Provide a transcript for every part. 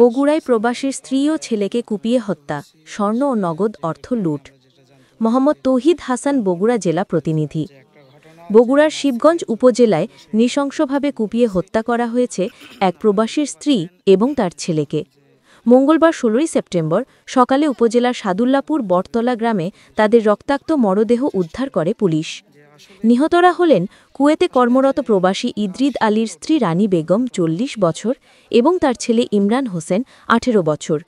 বগুড়ায় প্রবাসীর স্ত্রী ও ছেলেকে কুপিয়ে হত্যা, স্বর্ণ ও নগদ অর্থ লুট। মোহাম্মদ তৌহিদ হাসান, বগুড়া জেলা প্রতিনিধি। বগুড়ার শিবগঞ্জ উপজেলায় নৃশংসভাবে কুপিয়ে হত্যা করা হয়েছে এক প্রবাসীর স্ত্রী এবং তার ছেলেকে। মঙ্গলবার ১৬ সেপ্টেম্বর সকালে উপজেলার সাদুল্লাপুর বটতলা গ্রামে তাদের রক্তাক্ত মরদেহ উদ্ধার করে পুলিশ। নিহতরা হলেন কুয়েতে কর্মরত প্রবাসী ইদ্রিদ আলীর স্ত্রী রানী বেগম ৪০ বছর এবং তার ছেলে ইমরান হোসেন ১৮ বছর।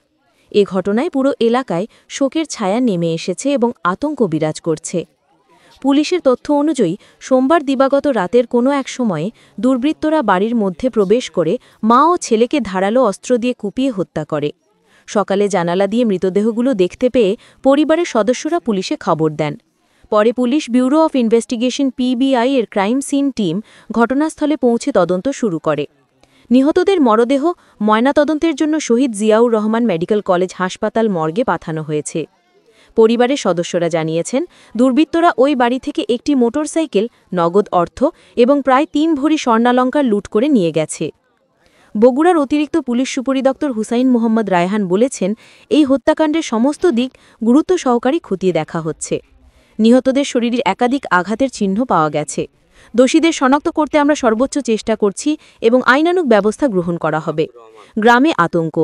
এ ঘটনায় পুরো এলাকায় শোকের ছায়া নেমে এসেছে এবং আতঙ্ক বিরাজ করছে। পুলিশের তথ্য অনুযায়ী সোমবার দিবাগত রাতের কোনো এক সময়ে দুর্বৃত্তরা বাড়ির মধ্যে প্রবেশ করে মা ও ছেলেকে ধারালো অস্ত্র দিয়ে কুপিয়ে হত্যা করে। সকালে জানালা দিয়ে মৃতদেহগুলো দেখতে পেয়ে পরিবারের সদস্যরা পুলিশে খবর দেন। পরে police bureau of investigation PBI এর ক্রাইম সিন টিম ঘটনাস্থলে পৌঁছে তদন্ত শুরু করে। নিহতদের মরদেহ ময়নাতদন্তের জন্য শহীদ জিয়াউর রহমান মেডিকেল কলেজ হাসপাতাল মর্গে পাঠানো হয়েছে। পরিবারের সদস্যরা জানিয়েছেন, দুর্বৃত্তরা ওই বাড়ি থেকে একটি মোটরসাইকেল, নগদ অর্থ এবং প্রায় ৩ ভরি স্বর্ণালঙ্কার লুট করে নিয়ে গেছে। বগুড়ার অতিরিক্ত পুলিশ সুপরিদপ্তর হুসাইন মোহাম্মদ রায়হান বলেছেন, এই হত্যাকাণ্ডের সমস্ত দিক গুরুত্ব সহকারে খতিয়ে দেখা হচ্ছে। নিহতদের শরীরের একাধিক আঘাতের চিহ্ন পাওয়া গেছে। দোষীদের শনাক্ত করতে আমরা সর্বোচ্চ চেষ্টা করছি এবং আইনানুগ ব্যবস্থা গ্রহণ করা হবে। গ্রামে আতঙ্ক।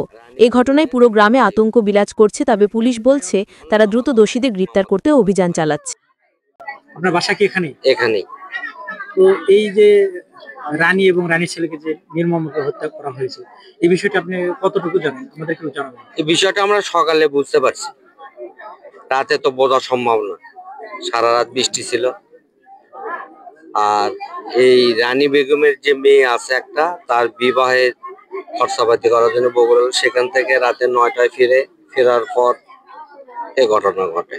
এ ঘটনায় পুরো গ্রামে আতঙ্ক বিরাজ করছে, তবে পুলিশ বলছে তারা দ্রুত দোষীদের গ্রেপ্তার করতে অভিযান চালাচ্ছে। আপনার বাসা কি এখানেই? এখানেই। তো এই যে রানী এবং রানীর ছেলেকে যে নির্মমভাবে হত্যা করা হয়েছে, এই বিষয়টা আপনি কতটুকু জানেন? আমাদেরকে জানাবেন। এই বিষয়টা আমরা সকালে বুঝতে পারছি, রাতে তো বোঝা সম্ভব না। সারা রাত বৃষ্টি ছিল। আর এই রানী বেগমের যে মেয়ে আছে একটা, তার বিবাহের খরচাপাতি করার জন্য বগুড়া, সেখান থেকে রাতে ৯টায় ফেরার পর এ ঘটনা ঘটে।